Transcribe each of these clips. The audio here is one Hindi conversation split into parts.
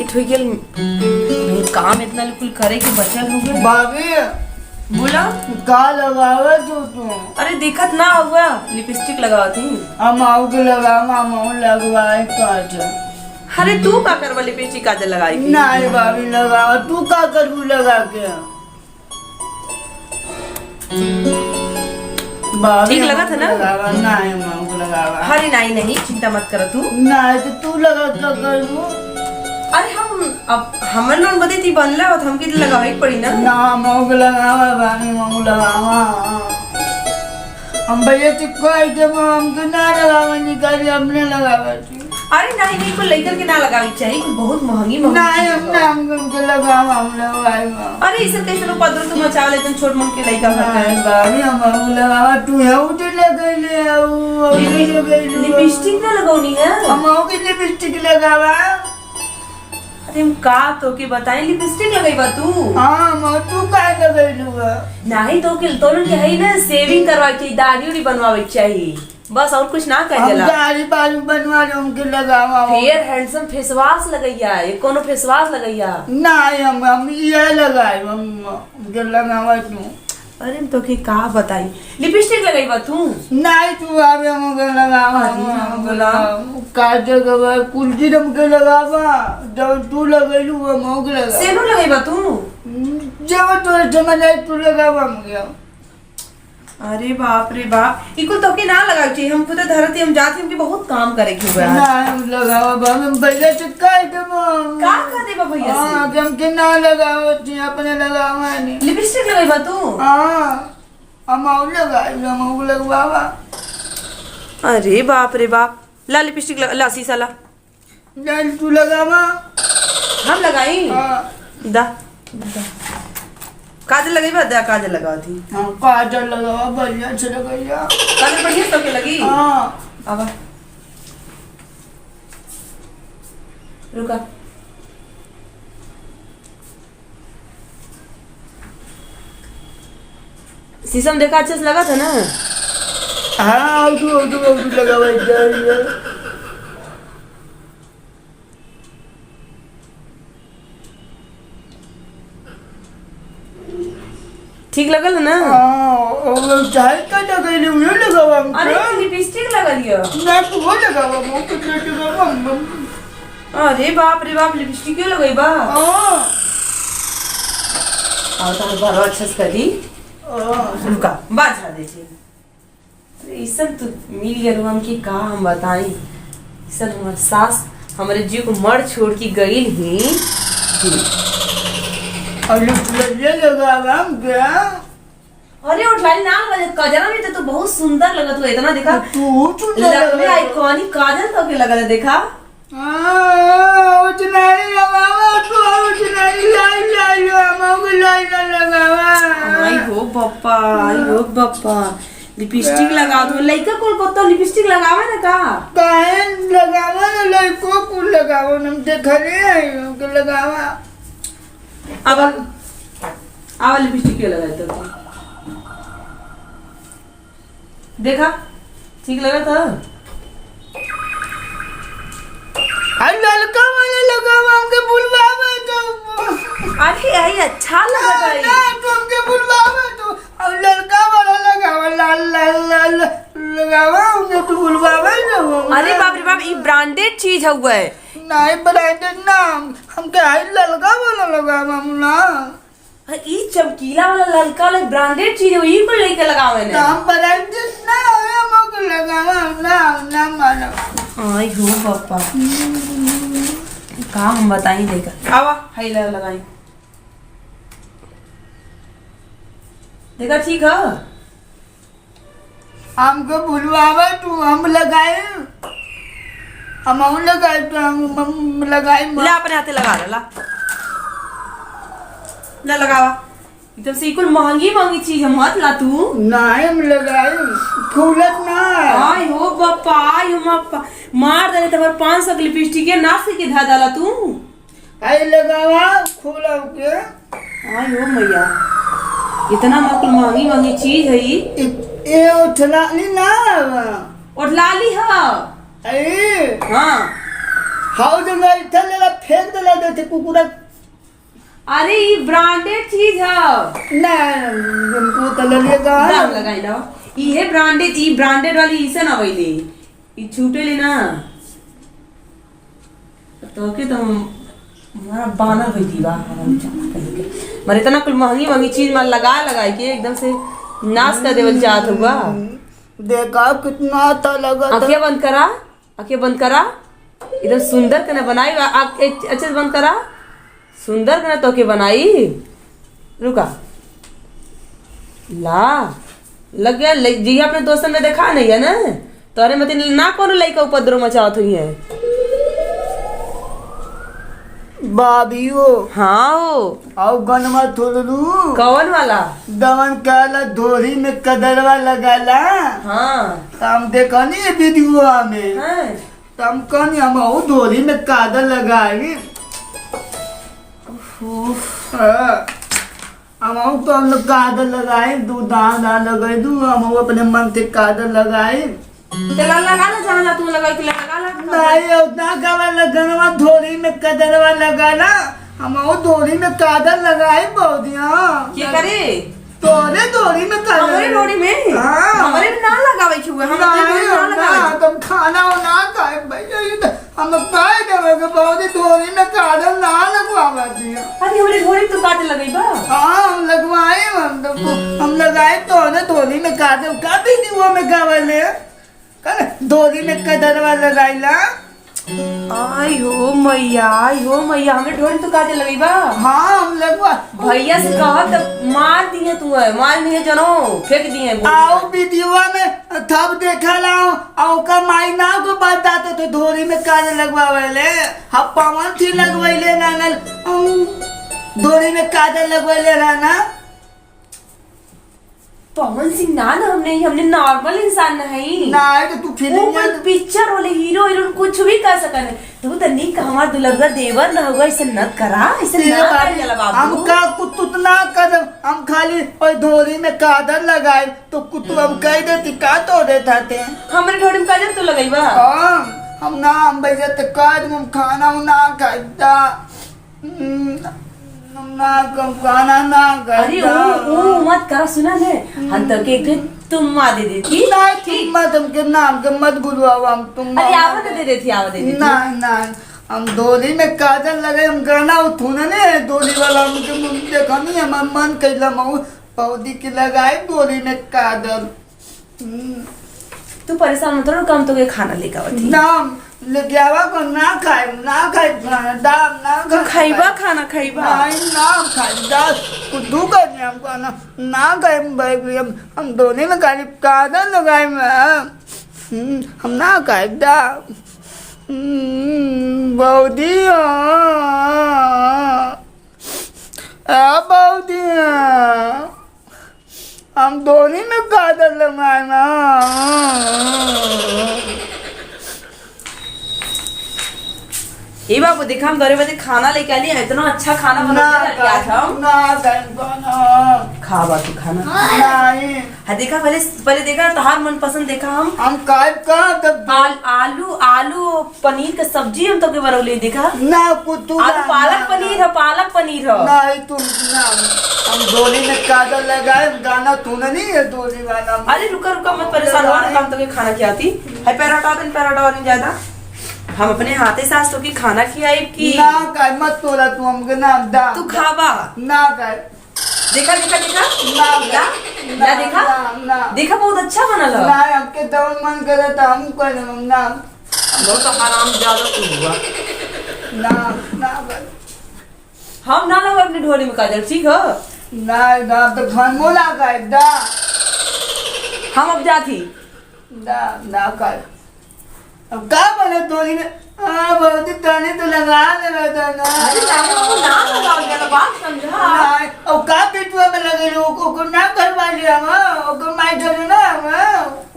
लेट हो गया। काम इतना कुल करे के बचल हो गया। भाभी बोला का लगावे तू अरे देखत ना हुआ लिपस्टिक लगावत थी। हम आऊ के लगावा हम लगवाए काज। अरे तू का करवा लिपस्टिक काजल लगाई की? नहीं भाभी लगावा तू का करबू लगा के। ठीक लगा था ना? नहीं हम लगावा। अरे नहीं नहीं चिंता मत कर तू। नहीं तो तू लगा क्या करबू? अरे हम अब हमर लोन बदे थी बनला और हमके तो लगावे ही पड़ी ना। ना हम लगावा भाभी हम लगावा। हम भैया चिपको आइटम हमके ना लगावा निकाली हमने लगावा थी। अरे नहीं नहीं कोई लेकर के ना लगावी चाहिए कोई बहुत महंगी नहीं हमके लगावा हम लगावा। अरे इसे कैसे लो पदर तुम मचा ले तुम छोट मोट के लइका भर नहीं भाभी हम लगावा तू है उठे लगैले आऊ लिपस्टिक ना लगौनी है। हम के लिपस्टिक लगावा। अरे हम का तो के बताएं लिपस्टिक लगाईबा तू? हां मैं तू का लगैलुआ? नहीं तो के तोलन के है ना सेविंग करवाई चाहिए दाढ़ी उड़ी बनवावे चाहिए बस और कुछ ना कर जला। दाढ़ी बाल बनवा ले हमके लगावा। फेयर हैंडसम फेस वॉश लगैया ये कोनो फेस वॉश लगैया? नहीं हम ये लगाए हमके लगावा तू। अरे तो के का बताई लिपस्टिक लगाईबा तू? नहीं तू आवे हमके लगावा। हम बोला काजल गवा कुलजी हमके लगावा जब तू लगैलु हमके लगावा। सेनो लगाईबा तू? जब तो समझ आई तू लगावा हमके। अरे बाप रे बाप इको तो के ना लगाई चाहिए हम खुद धरती हम जाते हमके बहुत काम करे के हुआ ना हम लगावा बाबू हम भैया से काहे तुम का कर देबा भैया से? हां हम के ना लगावा छी अपने लगावा नहीं। लिपस्टिक लगाईबा तू? हां हम और लगाई हम लगवावा। अरे बाप रे बाप ला लिपस्टिक ला शीशा ला जल तू लगावा। हम लगाई हां दा काजल लगाईबा दा काजल लगावा थी। हां काजल लगावा बढ़िया से लगाइया। काजल बढ़िया तो के लगी? हां आवा रुका शीशम देखा अच्छे से लगा था ना? हां तू लगावा इधर। ठीक लगल ना? हां और चाहे का लगैले उहे लगावा हम। अरे लिपस्टिक लगा लियो ना तू वो लगावा वो कितने लगावा हम। अरे बाप रे बाप लिपस्टिक क्यों लगाईबा? हां और तो बारो अच्छे से करी रुका बाजा दे छे। अरे ई सब तो मिल गया हम की का हम बताई सब हमार सास हमारे जीव को मर छोड़ के गई ही और ये लगावा हम क्या? अरे उठलाली ना लगा कजरा में तो बहुत सुंदर लगा तू इतना देखा तू लगले आइकॉनिक काजल तो के लगा देखा। हां उतना ही लगावा तू उतना ही लाई हमको लाई ना लगावा। आई हो बप्पा लिपस्टिक लगा दो लइका कोल को तो लिपस्टिक लगावे ना का काहे लगावा ना लइको को लगावा हम देखले है हमको लगावा। अब लिपस्टिक क्यों लगाए तो देखा ठीक लगा था? अरे ललका वाला लगावा हमके बुलवावे तो। अरे यही अच्छा लगा था ना तुमके बुलवावे तो और ललका वाला लगावा लाल लगावा हमके तो बुलवावे ना। अरे बाप रे बाप ये ब्रांडेड चीज है वो नहीं ब्रांडेड ना हमके आई ललका वाला लगावा हम ना। ई चमकीला वाला ललका वाला ब्रांडेड चीज है ई को लेके लगावे ने। हम ब्रांडेड ना हमके लगावा ना मानो। आई हो पापा का हम बताई देखा आवा हाई लगाई देखा ठीक है हमको बुलवावा तू हम लगाए हम लगाए तो हम लगाए ला अपने हाथे लगा ला लगावा एकदम से इकुल महंगी चीज है मत ला तू। नहीं हम लगाए फूलत ना। आई हो बापा आई हो बापा मार दे तबर 500 की लिपस्टिक है नाक से के धा डाला तू। आई लगावा खोला के। आई हो मैया इतना महंगी चीज है ये उठलाली ना और लाली है। अरे हाँ हाउ जो मैं इधर लेला फेंक देला देते कुकुरा अरे ये ब्रांडेड चीज है ना हमको तो लगेगा दाम लगाई लो ये ब्रांडेड ई ब्रांडेड वाली इसे ना वही ई छूटे ले ना तो के तुम हमारा बाना भई दीवा हम चाहत कहीं के मरे इतना कुल महंगी महंगी चीज में लगा के एकदम से नाश कर देवल चाहत हुआ देखा कितना तो लगा आंखें बंद करा एकदम सुंदर कने बनाई अच्छे से बंद करा सुंदर कने तो के बनाई रुका ला लग गया जी अपने दोस्तन में देखा नहीं है ना तोरे मत ना कोनो लइका उपद्रव मचावत हुई है बाबियो हाँ हो आओ गनमा थोड़ू कौन वाला दमन काला धोरी में कदरवा लगाला हाँ हम देखा नहीं ये वीडियो में हाँ हम कहनी हम आओ धोरी में कादर लगाई हम आओ तो हम लोग कादर लगाए दो दान लगाए दू हम अपने मन से कादर लगाए तेरा लगा ला जहाँ तू लगा के लगा ला नहीं उतना कवर लगनवा धोरी में कदरवा लगाना हम आओ धोरी में कादर लगाए बहुदिया क्या करे तोरे धोरी में कादर हमारे रोड़ी में हाँ हमारे में ना लगावे छुए हम अपने ना लगावे तुम खाना ना खाए भैया ये तो हम खाए देवे के बहुत धोरी में कादर ना लगवावा दिया अरे हमारे घोड़ी तो काटे लगई बा हाँ हम लगवाए हम लगाए तो ने धोरी में कादर का भी नहीं वो में गावले कर धोरी में कदरवा लगाइला आई हो मैया हमें ढोरी तो काटे लगई बा हाँ हम लगवा भैया से कहा तो मार दिए तू है मार दिए जनो फेंक दिए आओ वीडियो में थब देखा लाओ आओ का माई ना को बताते तो धोरी में कादर लगवावे हम पवन थी लगवाइले ना धोरी में कादर लगवाइले ना पवन सिंह ना हमने नॉर्मल इंसान नहीं ना तो तू फिल्म पिक्चर वाले हीरो हीरोइन कुछ भी कर सकन तू तो नहीं हमार दुलरगा देवर ना होगा ऐसे न करा ऐसे ना कर जाला बाबू हम का कुछ ना कर हम खाली और धोरी में कादर लगाए तो कुछ हम कह देती का तो देता थे हमरे ढोड़ी में काजल तो लगई बा हम ना हम भैया तो काज हम खाना ना खाता ना कम खाना ना अरे ओ मत करा सुना ले हम तो के तुम मां दे देती ना ठीक मत हम के नाम के मत बुलवाओ हम तुम अरे आवत दे देती ना ना हम धोरी में काजल लगे हम गाना उठूना ने धोरी वाला हमके देखा नहीं हम मन कैला मऊ पौधी के लगाए धोरी में काजल तू परेशान मत हो कम तो के खाना लेके आवती नाम लेके आवा को ना खाए खाना दाम ना तो खाइबा खाना खाइबा नहीं ना खाए दास कुछ कर नहीं हमको ना खाए भाई हम धोरी में खाली काजल लगाए हम ना खाए दा बौदी बौदी हम धोनी में कादर लगाना ए बाबू देखा हम दौरे बजे खाना लेके आली इतना अच्छा खाना बना के आज हम ना खाना खावा तू खाना नहीं हाँ देखा पहले देखा तहार मन पसंद देखा हम काय का तब आलू पनीर का सब्जी हम तो के बनौले देखा ना कुछ आलू पालक पनीर है नहीं तुम ना हम धोनी में काजल लगाए गाना तूने नहीं है धोनी वाला अरे रुका मत परेशान हो काम तो के खाना खिलाती है पैराटा नहीं ज्यादा हम अपने हाथे सास तो की खाना खिलाई की ना काय मत तोला तू हमके नाम दा तू खावा ना काय देखा ना देखा ना देखा बहुत अच्छा बनल है ना आपके दवा मन करे तो हम करे ना बहुत आराम ज्यादा तू हुआ ना हम ना लगा अपने ढोली में काजल ठीक है ना तो खान मोला का दा हम अब जाती ना कर अब का बोले धोनी में बहुत ताने तो लगा ले रहा था अरे जाके वो ना लगाओ जरा बात समझा अब का पिटुआ में लगे लोग को ना करवा लिया हम को मार डरे ना हम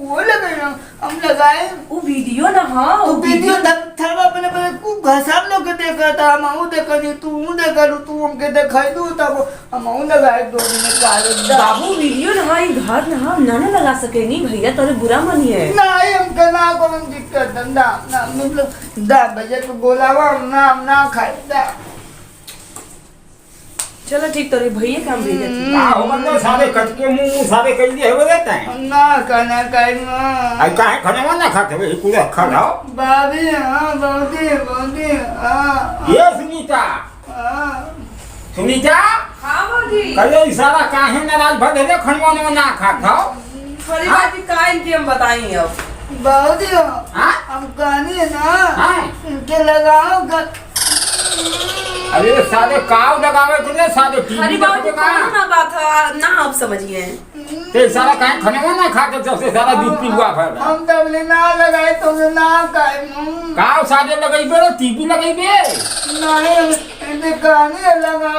वो लगे ना हम लगाए वो वीडियो ना हाँ तू वीडियो था अपने तू घसाब लोग के देखा था हम देखनी तू देखा तू हमके दिखाई दू तब हम लगाए डोरी में कागज बाबू वीडियो ना हाँ घर ना ना लगा सके नहीं भैया तोरे बुरा मनिए नहीं हमके ना को दिक्कत ना ना मतलब दा बजे को बोलावा हम ना खाई दा चलो ठीक तो भैया काम भेजे हो मतलब सारे कटके मुंह सारे कर दिए हो रहता है ना कहना कहना आई काहे खाने ना खाते भाई पूरा खा जाओ बाबी हां बाबी हां ये सुनीता सुनीता हाँ बाबूजी कल सारा काहे नाराज भर दे खनवा ना खाता अरे बाबूजी का इनके हम बताएंगे अब बाबूजी हां हम कहनी ना हां इनके लगाओ अरे सारे काव लगावे थे सारे अरे टीवी बाबूजी देखते का कौन ना बात है ना आप समझिए ते सारा काहे खनवा ना खाते सबसे सारा दूध पीवा फिर हम तबले ना लगाए तुमने ना काहे काव सारे लगाइबे रे टीवी लगाइबे नहीं इनके कहनी लगा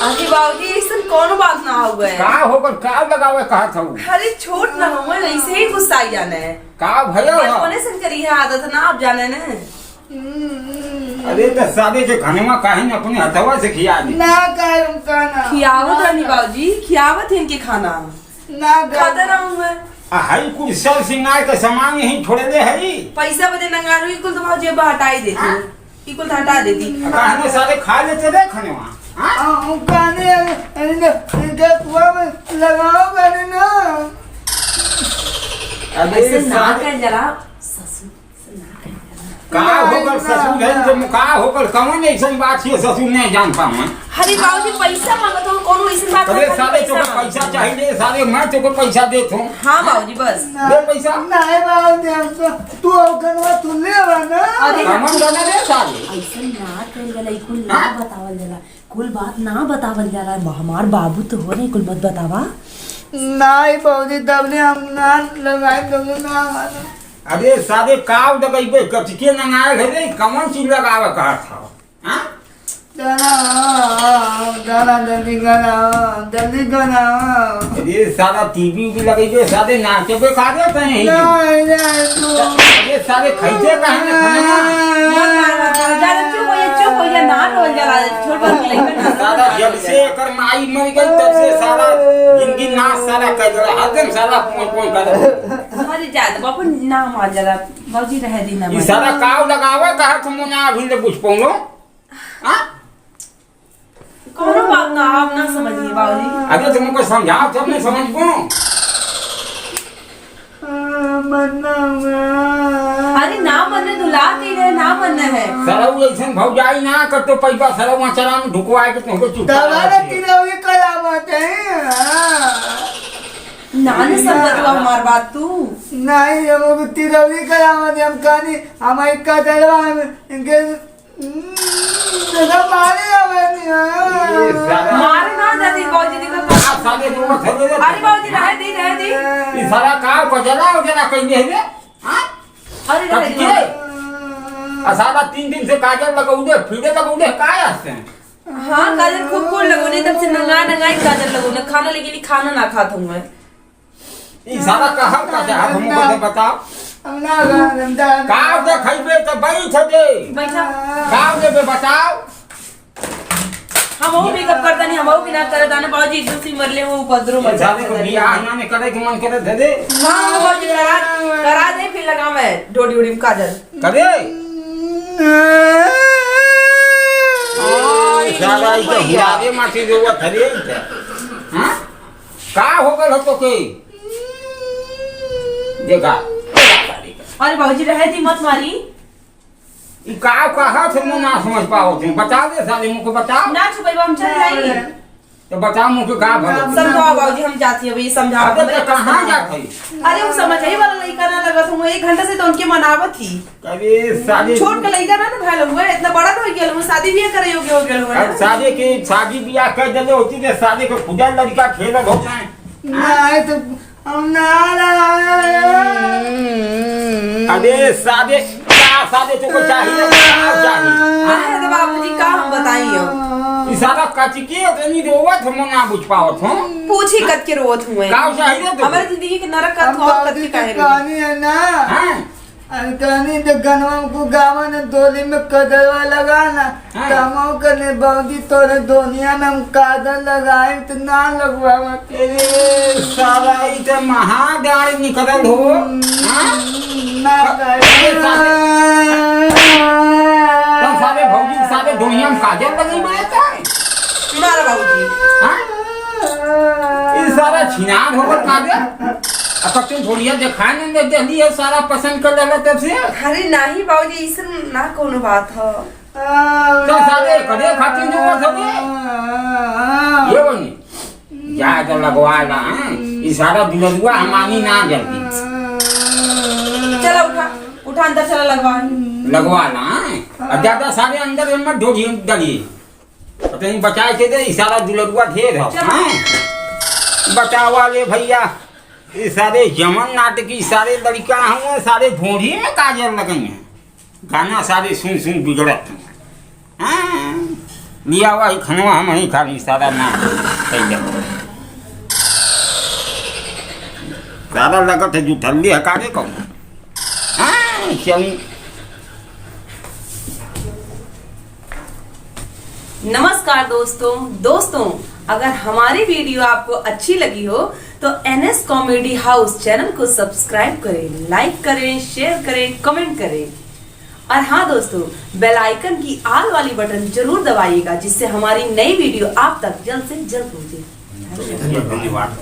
अरे बाबूजी ऐसा कौन बात ना हो गए का होकर काव लगावे कहा था अरे छोट ना हो ऐसे ही गुस्सा ही जाना है काव भयो बचपने से करी है आदत ना आप जाने ना अरे तो सादे के खाने में काहे न अपने हथवा से खिया दी ना काहे हम कहना खियावत रानी बाबूजी खियावत है इनके खाना ना खाता रहूं मैं हई कुल सब सिंगार के सामान यही छोड़े दे हई पैसा बदे नंगारू इकुल तो बाबूजी अब हटाई देती इकुल तो हटा देती कहने सारे खा लेते रे खाने वहां हम कहने इनके कुआ में लगाओ कहने ना ऐसे ना सारे कर जरा ससुर का होकर ससुर है जो का होकर कौन ऐसी बात है ससुर नहीं जान पाऊं हरी बाबूजी पैसा मांगत हो कोनो ऐसी बात अरे सारे तो पैसा चाहिए सारे मैं तो पैसा देता हूं हां बाबूजी बस दे पैसा नहीं बाबूजी हमको तू अवगनवा तू ले ना अरे हमन दोनों दे सारे ऐसा ना कर जला कुल ना बतावल जला कुल बात ना बतावल जला हमार बाबू तो हो नहीं कुल मत बतावा नहीं बाबूजी तबले हम ना लगाए तुमने ना अरे सारे काव लगाइबे कचके नंगाए घरे कौन चीज लगावे कहा था हां गाना जल्दी गाना अरे सारा टीवी भी लगाइबे सारे नाचे पे खा देते हैं ये सारे खैते काहे न चुप हो जा ना रोल जला छोड़ बंद ले ना सारा जब से कर माई मर गई तब से सारा जिंदगी नाश सारा कर रहा हदम सारा कोई कर अरे जात बापू ना मार जला बाबूजी रह दी ना ये सारा काव लगावे कहा तुम ना अभी ले कुछ पौनो हां कोनो बात ना आप ना समझिए बाबूजी अरे तुमको समझाओ तब नहीं समझ पाऊं अरे ना मनने दुला के रहे ना मनना है सारा वो ऐसे भौजाई ना कर तो पैसा सारा वहां चला में ढुकवाए के तुमको चुप दवारा तिरौली करावत है नाने समझ तू हमार बात तू नहीं हम तिरौली करावत हम कहानी हमारे कदरवा इनके मारे मारे ना जाती बाबूजी देखो सारे लोग थले अरे बाबूजी रह दी ये सारा काव को जला कहीं है हां अरे रह दी सारा 3 दिन से काजल लगाउदे फिरे लगाउदे काय आते हैं हाँ काजल खूब लगोने तब से नंगाई काजल लगोने खाना लेकिन खाना ना खाता हूँ मैं ये सारा कहा का है हमको तो बताओ हम ना गंदा काव दे खइबे तो बैठ दे बैठा काव दे बताओ हम वो मेकअप करता नहीं हम वो बिना करे दाने बाबूजी एक दूसरी मरले वो उपद्रव मचा जाने को बियाह ना ने करे के मन करे दे दे हाँ बाबूजी करा दे फिर लगा मैं डोडी उड़ी में काजल करे सारा इधर हुआरे माटी जो थरे हां का हो गल तो के देखा अरे बाबूजी रह दी मत मारी ई का कहा से मुंह ना समझ पाओ तुम बता दे साले मुझको बताओ ना छुपाई हम चल जाएंगे तो बताओ मुझको का भलो समझाओ बाबूजी हम जाती है समझाओ अबे तो कहां जाते अरे वो समझ ही वाला लड़का ना लगा तुम 1 घंटा से तो उनकी मनावत थी अरे साले छोट का लड़का ना भाई लोग इतना बड़ा तो हो गया शादी भी करे हो गया अब शादी की शादी ब्याह कर देले होती है शादी को खुदा लड़का खेल होता है नहीं तो हम ना अरे शादी क्या शादी तुमको चाहिए क्या चाहिए अरे बाबूजी का हम बताइए ई सारा कचके तनी रोवत हम ना बुझ पावत हो। पूछी कत के रोत हुए का चाहिए तो हमारे जिंदगी के नरक का तो और कत के काहे कहानी है ना, हां कहानी तो गनवा को गावा ने डोली में कदरवा लगाना, हाँ। कामों करने बावजी तोरे दुनिया में हम कादर लगाए तो ना लगवावा। अरे साला ई त महागाड़ निकलल हो। हां ना करे तो सारे भौजी सारे दुनिया में काजल लगी बैठा है। मारा बाबूजी हां ई सारा छिनार होकर काजल अब तुम थोड़िया दिखाने में जल्दी है सारा पसंद कर लेला तब से। अरे नहीं बाबूजी इसन ना कोनो बात हो। तो सारे कदे खातिर जो थवे ये बनी जा तो लगवाला ई सारा दुलरुआ हमानी ना जल्दी चलो उठा उठा अंदर चला लगवाला अब ज्यादा सारे अंदर मत ढोड़ी डली पता नहीं बचाए के दे ई सारा दुलरुआ ढेर हो। हां बचावा ले भैया ये सारे यमन नाटकी सारे लड़का हुए सारे भोरी में काजल लगई हैं गाना सारे सुन सुन बिगड़त हैं। हाँ लिया हुआ ही खनवा हम ही खाली सारा ना कैले सारा लगत है जो ठल्ली हकारे को। हाँ चल नमस्कार दोस्तों अगर हमारी वीडियो आपको अच्छी लगी हो तो NS कॉमेडी हाउस चैनल को सब्सक्राइब करें, लाइक करें, शेयर करें, कमेंट करें और हाँ दोस्तों बेल आइकन की आल वाली बटन जरूर दबाइएगा जिससे हमारी नई वीडियो आप तक जल्द से जल्द पहुंचे। धन्यवाद।